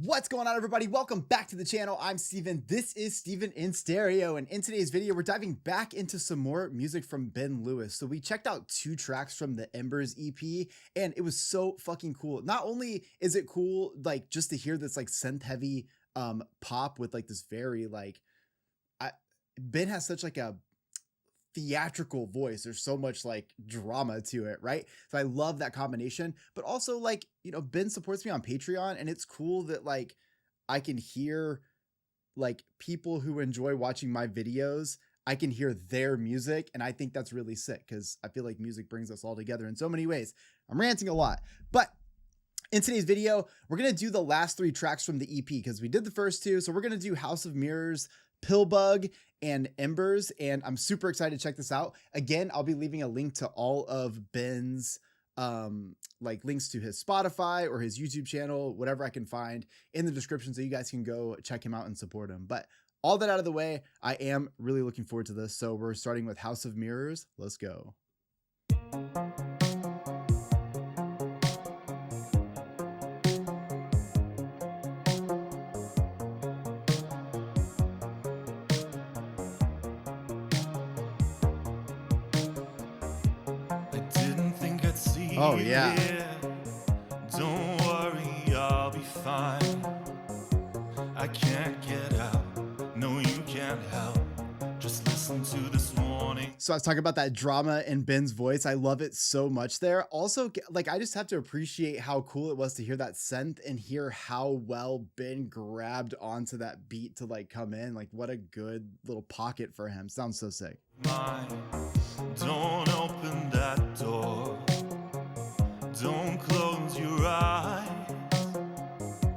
What's going on, everybody? Welcome back to the channel. I'm Steven. This is Steven in Stereo, and in today's video, we're diving back into some more music from Ben Lewis. So we checked out 2 tracks from the Embers EP, and it was so fucking cool. Not only is it cool, like, just to hear this like synth-heavy pop with like this very Ben has such like a theatrical voice. There's so much like drama to it, right? So I love that combination, but also like, you know, Ben supports me on Patreon, and it's cool that like I can hear like people who enjoy watching my videos, I can hear their music, and I think that's really sick because I feel like music brings us all together in so many ways. I'm ranting a lot, but in today's video, we're going to do the last 3 tracks from the EP because we did the first 2. So we're going to do House of Mirrors, Pillbug, and Embers, and I'm super excited to check this out. Again, I'll be leaving a link to all of Ben's like links to his Spotify or his YouTube channel, whatever I can find, in the description, so you guys can go check him out and support him. But all that out of the way, I am really looking forward to this. So we're starting with House of Mirrors. Let's go. Oh yeah. Don't worry, I'll be fine. I can't get out. No, you can't help. Just listen to this warning. So I was talking about that drama in Ben's voice. I love it so much there. Also, like, I just have to appreciate how cool it was to hear that synth and hear how well Ben grabbed onto that beat to like come in. Like, what a good little pocket for him. Sounds so sick. Don't open that door. Don't close your eyes.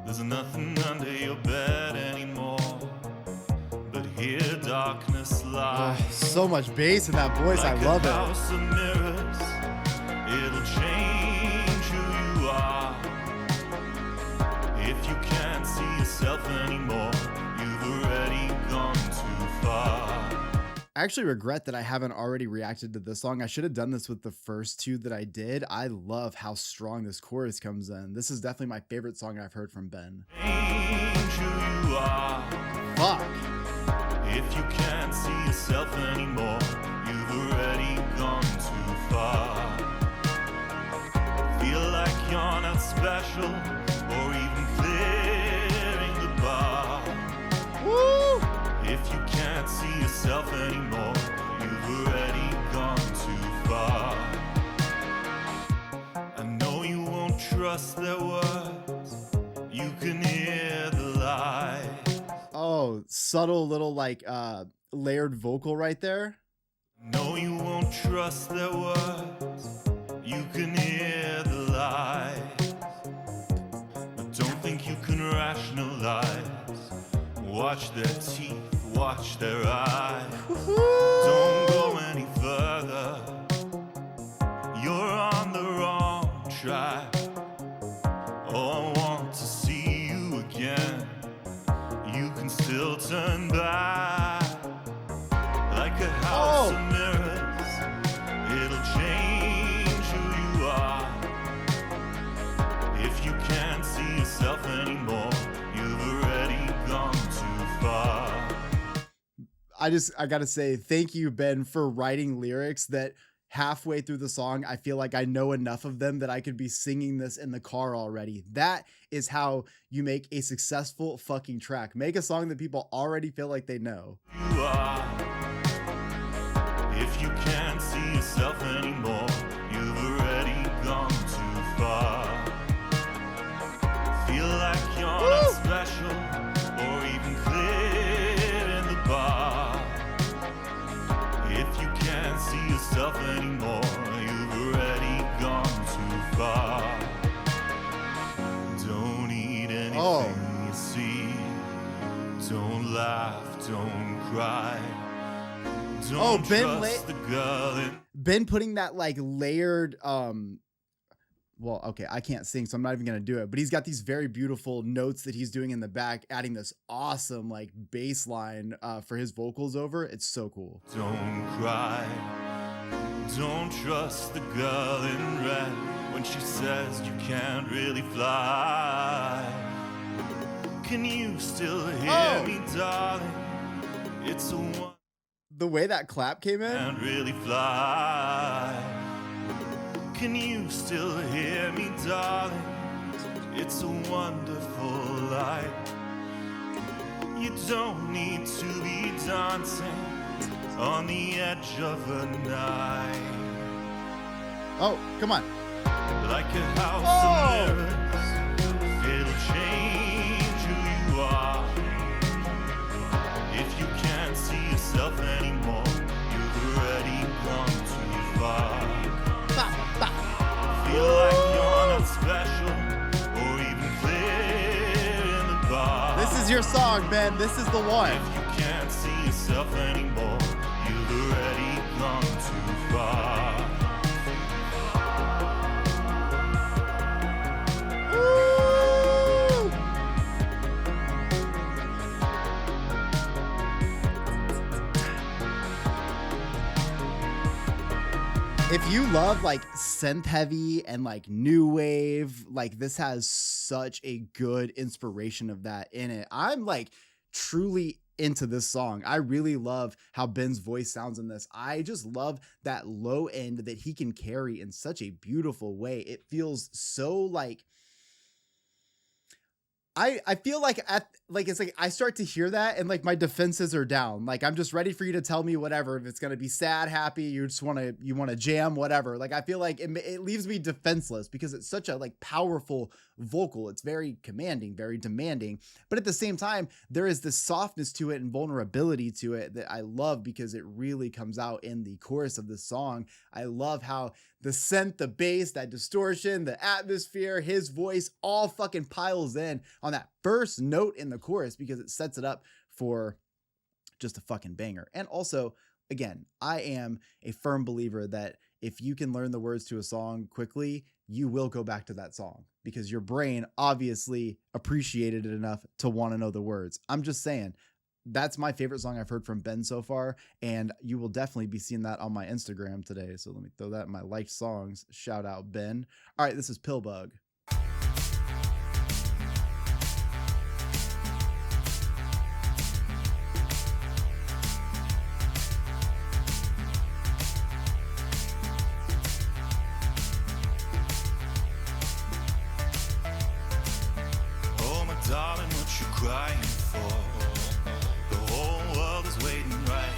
There's nothing under your bed anymore, but here darkness lies. Oh, so much bass in that voice. Like I love a it. house of mirrors, it'll change who you are. If you can't see yourself anymore, you've already gone too far. I actually regret that I haven't already reacted to this song. I should have done this with the first 2 that I did. I love how strong this chorus comes in. This is definitely my favorite song I've heard from Ben. Fuck. If you can't see yourself anymore, you've already gone too far. Feel like you're not special or even clearing the bar. Woo! If you can't see yourself anymore, you've already gone too far. I know you won't trust their words. You can hear the lies. Oh, subtle little like layered vocal right there. No, you won't trust their words. You can hear the lies, but don't think you can rationalize. Watch their teeth, watch their eyes. Don't go any further. You're on the wrong track. Oh, I want to see you again. You can still turn back. Like a house of mirrors, it'll change who you are. If you can't see yourself anymore, you've already gone too far. I gotta say thank you, Ben, for writing lyrics that halfway through the song, I feel like I know enough of them that I could be singing this in the car already. That is how you make a successful fucking track. Make a song that people already feel like they know. You are. If you can't see yourself anymore, you've already gone too far. Feel like you're not special or even clear in the bar. If you can't see yourself anymore, you've already gone too far. Don't eat anything you see. Don't laugh, don't cry. Don't trust the girl in. Ben putting that like layered well, okay, I can't sing, so I'm not even gonna do it, but he's got these very beautiful notes that he's doing in the back, adding this awesome like bass line for his vocals over. It's so cool. Don't cry. Don't trust the girl in red when she says you can't really fly. Can you still hear Oh. me, darling? It's a one The way that clap came in. and really fly. Can you still hear me, darling? It's a wonderful life. You don't need to be dancing on the edge of a night. Oh, come on. Like a house Oh. of mirrors, it'll change who you are. If you can't see yourself anymore, you've already gone too far. Bah, bah. Feel like you're not special or even clear in the bar. This is your song, Ben. This is the one. If you can't see yourself anymore, you've already gone too far. Woo! If you love like synth heavy and like new wave, like this has such a good inspiration of that in it. I'm like truly into this song. I really love how Ben's voice sounds in this. I just love that low end that he can carry in such a beautiful way. It feels so like I feel like it's like I start to hear that and like my defenses are down. Like I'm just ready for you to tell me whatever. If it's gonna be sad, happy, you want to jam, whatever. Like I feel like it leaves me defenseless because it's such a like powerful vocal. It's very commanding, very demanding, but at the same time there is this softness to it and vulnerability to it that I love because it really comes out in the chorus of the song. I love how the synth, the bass, that distortion, the atmosphere, his voice all fucking piles in on that first note in the chorus because it sets it up for just a fucking banger. And also, again, I am a firm believer that if you can learn the words to a song quickly, you will go back to that song because your brain obviously appreciated it enough to want to know the words. I'm just saying. That's my favorite song I've heard from Ben so far, and you will definitely be seeing that on my Instagram today. So let me throw that in my liked songs. Shout out, Ben. All right, this is Pillbug. Oh, my darling, what you crying for? The whole world is waiting right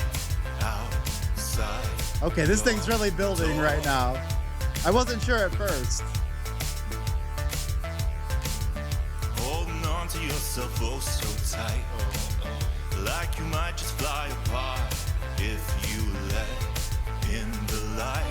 outside. Okay, this thing's really building right now. I wasn't sure at first. Holding on to yourself oh so tight. Like you might just fly apart if you let in the light.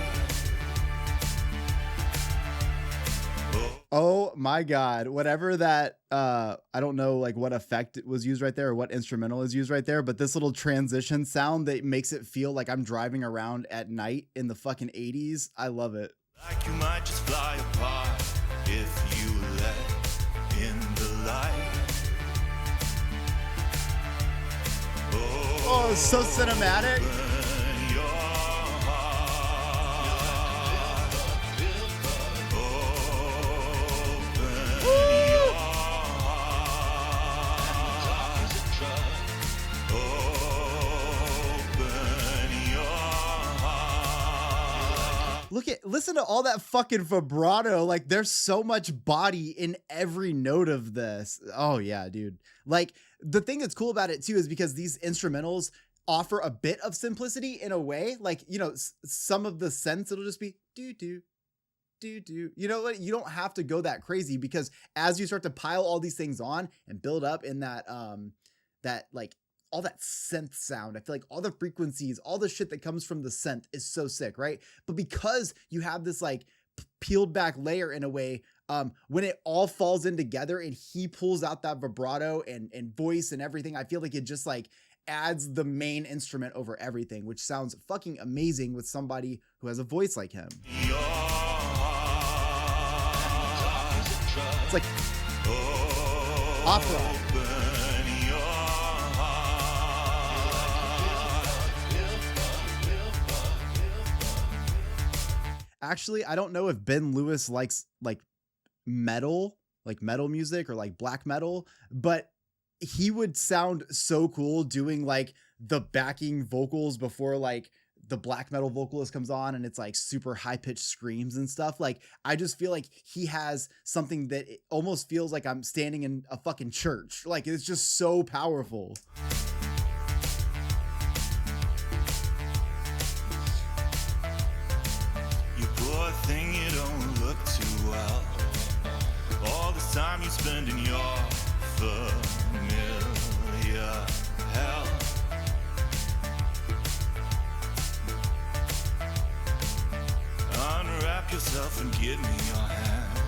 Oh my God. Whatever that, I don't know like what effect was used right there or what instrumental is used right there, but this little transition sound that makes it feel like I'm driving around at night in the fucking 80s. I love it. Like you might just fly apart if you let in the light. Oh, it's so cinematic. Open your heart. Open your heart. Open your heart. Listen to all that fucking vibrato. Like there's so much body in every note of this. Oh yeah, dude. Like the thing that's cool about it too is because these instrumentals offer a bit of simplicity in a way. Like, you know, some of the synths, it'll just be do do do do. You know what? You don't have to go that crazy because as you start to pile all these things on and build up in that that like all that synth sound, I feel like all the frequencies, all the shit that comes from the synth is so sick, right? But because you have this like peeled back layer in a way, when it all falls in together and he pulls out that vibrato and voice and everything, I feel like it just like adds the main instrument over everything, which sounds fucking amazing with somebody who has a voice like him. It's like opera. Actually, I don't know if Ben Lewis likes like metal music or like black metal, but he would sound so cool doing like the backing vocals before like the black metal vocalist comes on and it's like super high pitched screams and stuff. Like, I just feel like he has something that it almost feels like I'm standing in a fucking church. Like, it's just so powerful. You poor thing, you don't look too well. All this time you spend in your familiar hell. Unwrap yourself and give me your hand.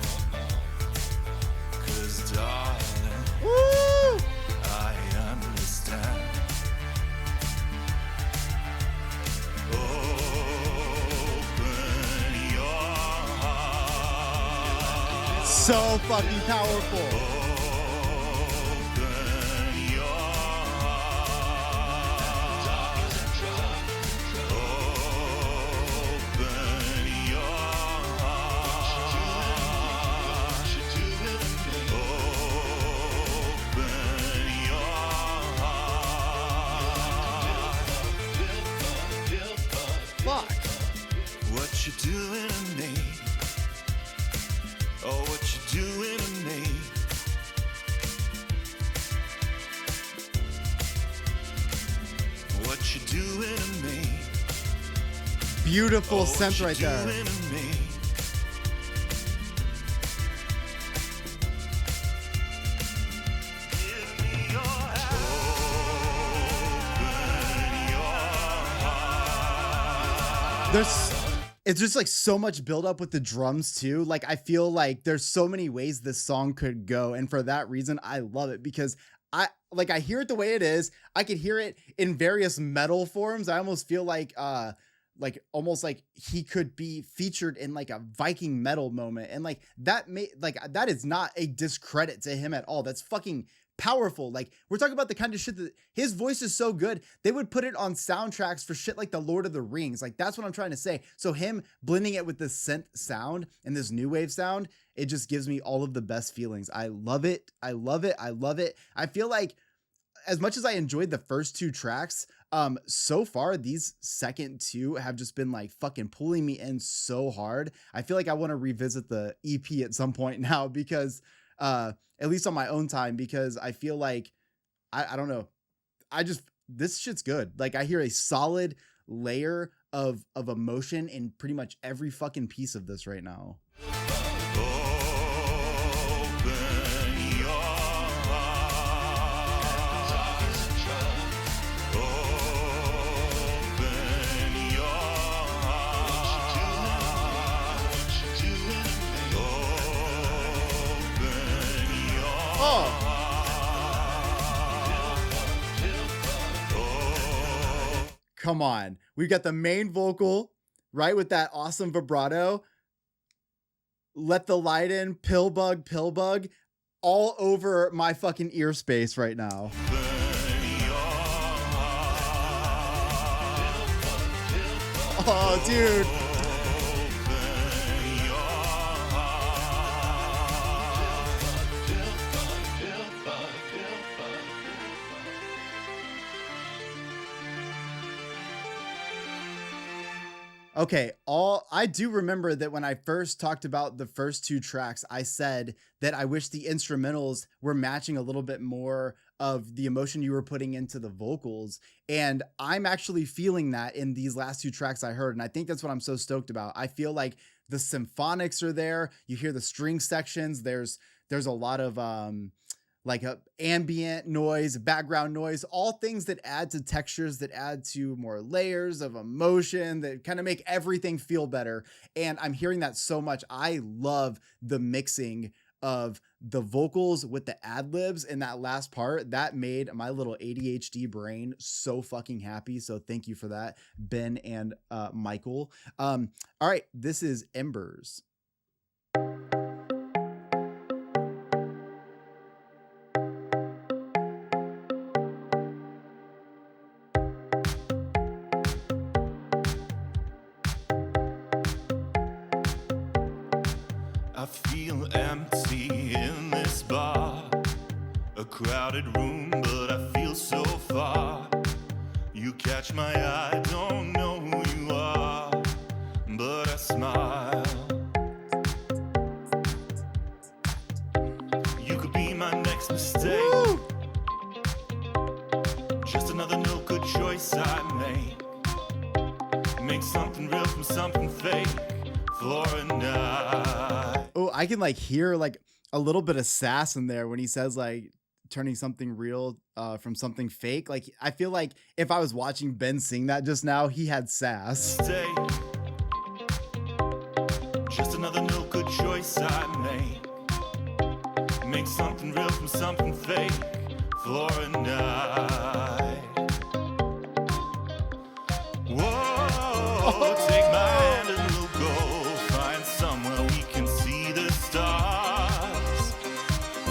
'Cause darling, Woo! I understand. Open your heart. So fucking powerful. Open your heart. Open your heart. Open your heart. Fuck. What you doing to me? Oh, what you doing to me? What you doing to me? Beautiful Oh, synth what right you there. doing to me? Give me your hand. Open your heart. It's just like so much build up with the drums too. Like, I feel like there's so many ways this song could go, and for that reason I love it, because I hear it the way it is. I could hear it in various metal forms. I almost feel like almost like he could be featured in like a Viking metal moment, and like that is not a discredit to him at all. That's fucking powerful. Like, we're talking about the kind of shit that his voice is so good they would put it on soundtracks for shit like the Lord of the Rings. Like, that's what I'm trying to say. So him blending it with this synth sound and this new wave sound, it just gives me all of the best feelings. I love it. I love it. I love it. I feel like, as much as I enjoyed the first two tracks, so far these second two have just been like fucking pulling me in so hard. I feel like I want to revisit the EP at some point now, because at least on my own time, because I feel like I don't know. This shit's good. Like, I hear a solid layer of emotion in pretty much every fucking piece of this right now. Open your heart. Open your heart. Open your Oh, come on. We've got the main vocal, right, with that awesome vibrato. Let the light in, Pillbug, Pillbug, all over my fucking ear space right now. Oh, dude. Okay, I do remember that when I first talked about the first two tracks, I said that I wish the instrumentals were matching a little bit more of the emotion you were putting into the vocals. And I'm actually feeling that in these last two tracks I heard. And I think that's what I'm so stoked about. I feel like the symphonics are there. You hear the string sections. There's a lot of like a ambient noise, background noise, all things that add to textures, that add to more layers of emotion, that kind of make everything feel better. And I'm hearing that so much. I love the mixing of the vocals with the ad libs in that last part. That made my little ADHD brain so fucking happy. So thank you for that, Ben and Michael. All right, this is Embers. I feel empty in this bar. A crowded room, but I feel so far. You catch my eye, don't know who you are, but I smile. You could be my next mistake. Woo! Just another no good choice I make. Make something real from something fake for a night. Oh, I can like hear like a little bit of sass in there when he says like turning something real from something fake. Like I feel like if I was watching Ben sing that just now, he had sass. Stay. Just another no good choice I make. Make something real from something fake for a night. Whoa, take my hand and we'll go find somewhere we can see the stars.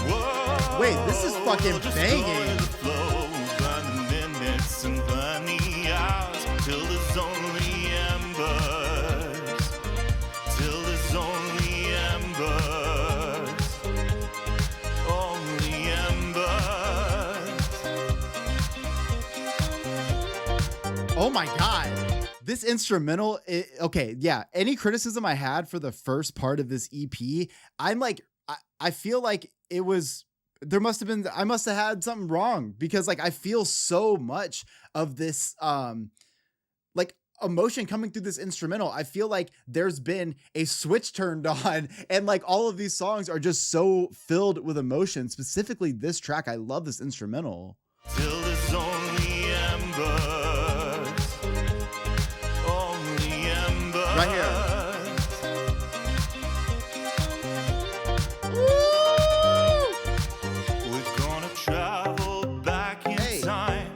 Whoa, Wait, this is fucking just banging. go with the flow, burn the minutes and burn the hours till there's only embers. Till there's only embers. Only embers. Oh my God. This instrumental, okay, yeah. Any criticism I had for the first part of this EP, I'm like, I feel like it was, I must have had something wrong because like I feel so much of this, like emotion coming through this instrumental. I feel like there's been a switch turned on and like all of these songs are just so filled with emotion. Specifically this track, I love this instrumental. Till there's only embers. Only embers. Right here. We're gonna travel back in Hey. time.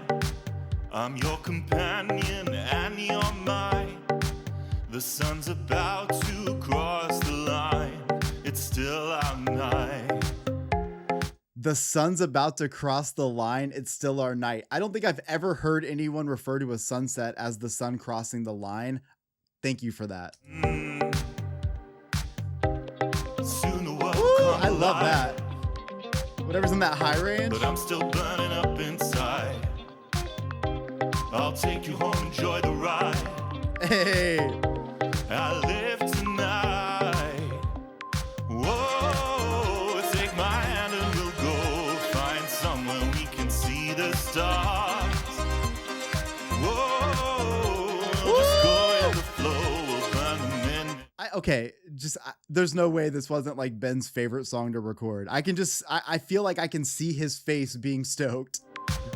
I'm your companion and you're mine. The sun's about to cross the line. It's still our night. The sun's about to cross the line. It's still our night. I don't think I've ever heard anyone refer to a sunset as the sun crossing the line. Thank you for that. Soon the world Woo, will come I love alive. that. Whatever's in that high range. But I'm still burning up inside. I'll take you home, enjoy the ride. Hey. I live tonight. Whoa, take my hand and we'll go find somewhere we can see the stars. Whoa, just go with the flow, we'll burn them in. Okay, there's no way this wasn't like Ben's favorite song to record. I feel like I can see his face being stoked.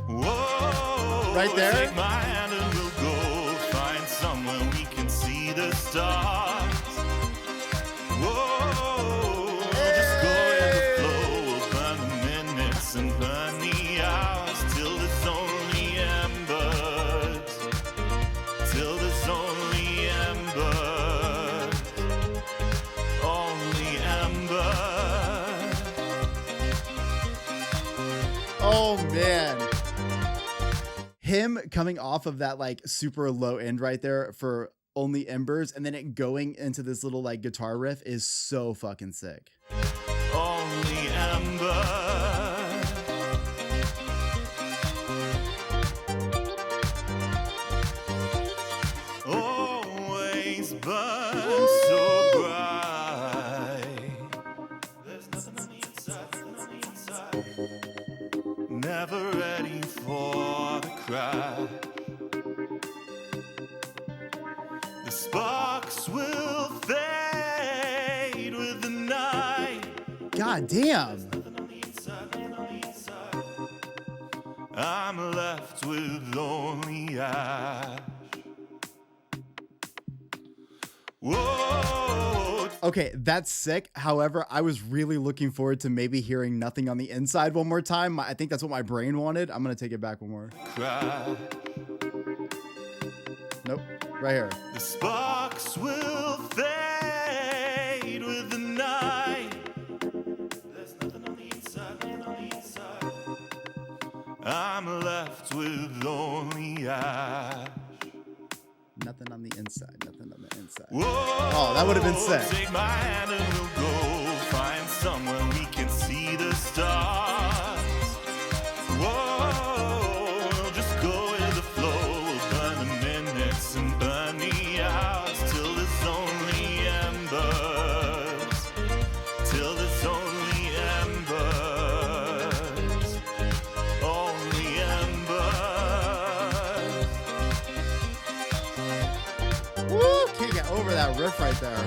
Whoa, Right there? take my hand and we'll go find somewhere we can see the stars. Whoa, just go with the flow, we'll burn the minutes and burn the hours till there's only embers. Till there's only embers. Only embers. Oh man. Him coming off of that like super low end right there for Only Embers and then it going into this little like guitar riff is so fucking sick. Only embers. Always burn so bright. There's nothing on the inside, nothing on the inside. Never ready for the crash. The sparks will fade with the night. God damn. I'm left with only ash. Whoa. Okay, that's sick. However, I was really looking forward to maybe hearing Nothing on the Inside one more time. I think that's what my brain wanted. I'm going to take it back one more. Cry. Nope. Right here. The sparks will fade with the night. There's nothing on the inside, nothing on the inside. I'm left with only ash. Nothing on the inside. Nothing on the inside. Whoa, Oh, that would have been sick. Take my hand and we'll go find somewhere we can see the stars. that riff right there.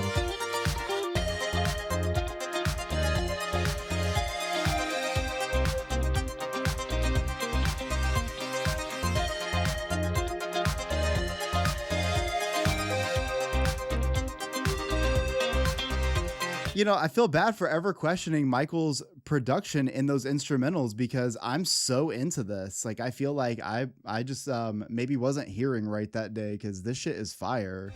You know, I feel bad for ever questioning Michael's production in those instrumentals because I'm so into this. Like, I feel like I just maybe wasn't hearing right that day because this shit is fire.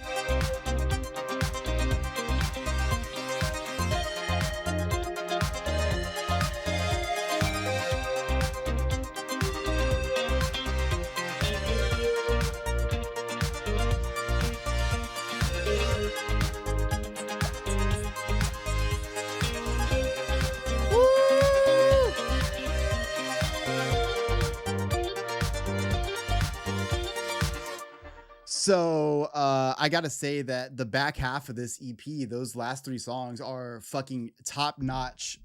So I gotta say that the back half of this EP, those last 3 songs are fucking top notch.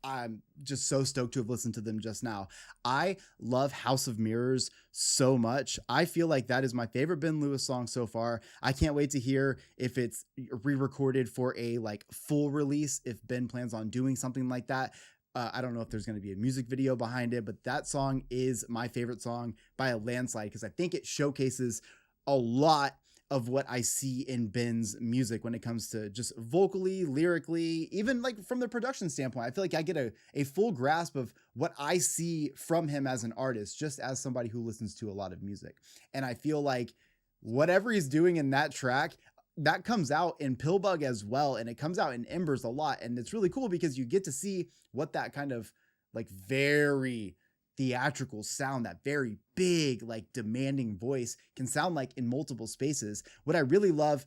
I'm just so stoked to have listened to them just now. I love House of Mirrors so much. I feel like that is my favorite Ben Lewis song so far. I can't wait to hear if it's re-recorded for a like full release, if Ben plans on doing something like that. I don't know if there's going to be a music video behind it, but that song is my favorite song by a landslide because I think it showcases a lot of what I see in Ben's music when it comes to just vocally, lyrically, even like from the production standpoint. I feel like I get a full grasp of what I see from him as an artist, just as somebody who listens to a lot of music. And I feel like whatever he's doing in that track, that comes out in Pillbug as well. And it comes out in Embers a lot. And it's really cool because you get to see what that kind of like very theatrical sound, that very big, like demanding voice can sound like in multiple spaces. What I really love,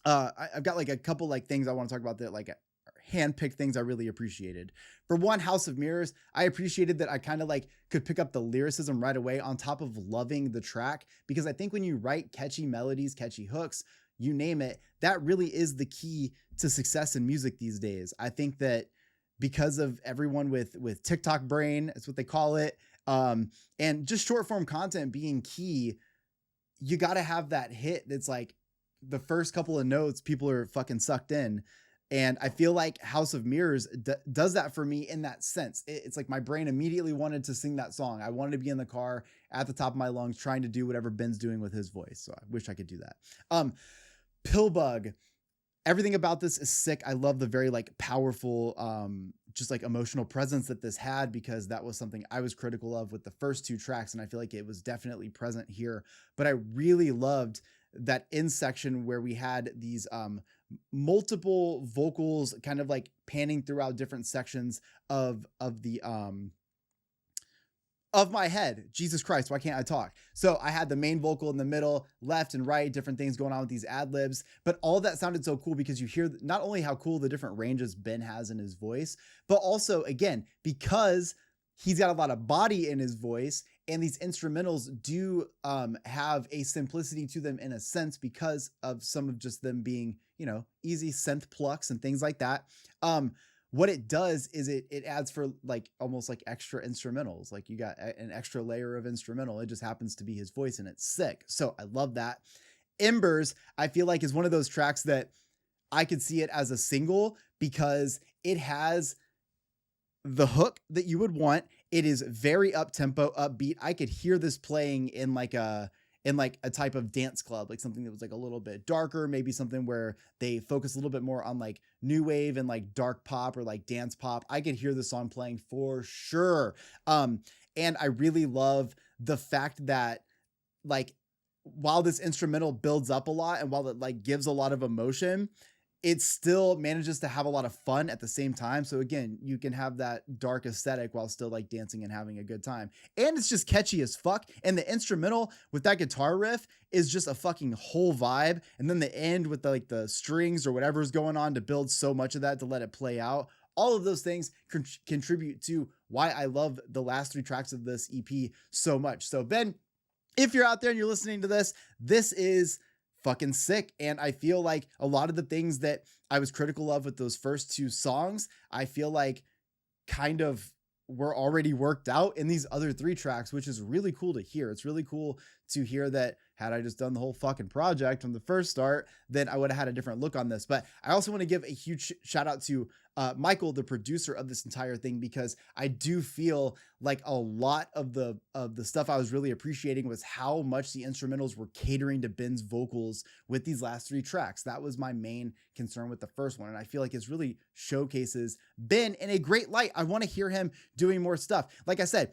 I've got like a couple like things I want to talk about that like handpicked things I really appreciated. For one, House of Mirrors, I appreciated that I kind of like could pick up the lyricism right away on top of loving the track, because I think when you write catchy melodies, catchy hooks, you name it, that really is the key to success in music these days. I think that because of everyone with TikTok brain, that's what they call it, and just short form content being key, you got to have that hit that's like the first couple of notes, people are fucking sucked in. And I feel like House of Mirrors does that for me in that sense. It's like my brain immediately wanted to sing that song. I wanted to be in the car at the top of my lungs trying to do whatever Ben's doing with his voice. So I wish I could do that. Pillbug. Everything about this is sick. I love the very like powerful, just like emotional presence that this had, because that was something I was critical of with the first 2 tracks. And I feel like it was definitely present here, but I really loved that end section where we had these, multiple vocals kind of like panning throughout different sections of the, of my head. Jesus Christ, why can't I talk? So I had the main vocal in the middle, left and right, different things going on with these ad libs, but all of that sounded so cool because you hear not only how cool the different ranges Ben has in his voice, but also, again, because he's got a lot of body in his voice, and these instrumentals do have a simplicity to them in a sense because of some of just them being, you know, easy synth plucks and things like that. What it does is it adds for like almost like extra instrumentals. Like you got an extra layer of instrumental. It just happens to be his voice and it's sick. So I love that. Embers, I feel like is one of those tracks that I could see it as a single because it has the hook that you would want. It is very up tempo, upbeat. I could hear this playing in like a type of dance club, like something that was like a little bit darker, maybe something where they focus a little bit more on like new wave and like dark pop or like dance pop. I could hear the song playing for sure. And I really love the fact that like, while this instrumental builds up a lot and while it like gives a lot of emotion, it still manages to have a lot of fun at the same time. So again, you can have that dark aesthetic while still like dancing and having a good time. And it's just catchy as fuck. And the instrumental with that guitar riff is just a fucking whole vibe. And then the end with the, like the strings or whatever's going on to build so much of that to let it play out. All of those things contribute to why I love the last 3 tracks of this EP so much. So Ben, if you're out there and you're listening to this, this is fucking sick. And I feel like a lot of the things that I was critical of with those first 2 songs, I feel like kind of were already worked out in these other 3 tracks, which is really cool to hear. It's really cool to hear that had I just done the whole fucking project from the first start, then I would have had a different look on this. But I also want to give a huge shout out to Michael, the producer of this entire thing, because I do feel like a lot of the stuff I was really appreciating was how much the instrumentals were catering to Ben's vocals with these last 3 tracks. That was my main concern with the first one, and I feel like it's really showcases Ben in a great light. I want to hear him doing more stuff. Like I said,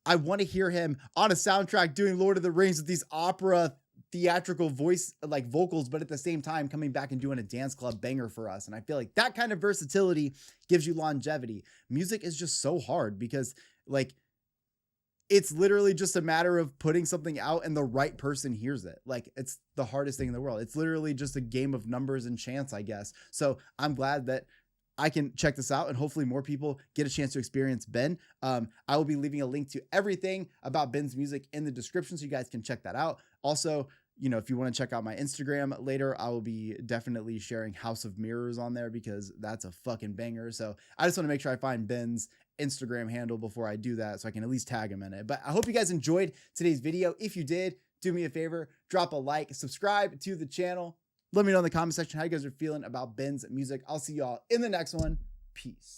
I want to hear him on a soundtrack doing Lord of the Rings with these opera theatrical voice, like vocals, but at the same time coming back and doing a dance club banger for us. And I feel like that kind of versatility gives you longevity. Music is just so hard because like it's literally just a matter of putting something out and the right person hears it. Like it's the hardest thing in the world. It's literally just a game of numbers and chance, I guess. So I'm glad that I can check this out and hopefully more people get a chance to experience Ben. I will be leaving a link to everything about Ben's music in the description so you guys can check that out. Also, you know, if you want to check out my Instagram later, I will be definitely sharing House of Mirrors on there because that's a fucking banger. So I just want to make sure I find Ben's Instagram handle before I do that so I can at least tag him in it. But I hope you guys enjoyed today's video. If you did, do me a favor, drop a like, subscribe to the channel. Let me know in the comment section how you guys are feeling about Ben's music. I'll see y'all in the next one. Peace.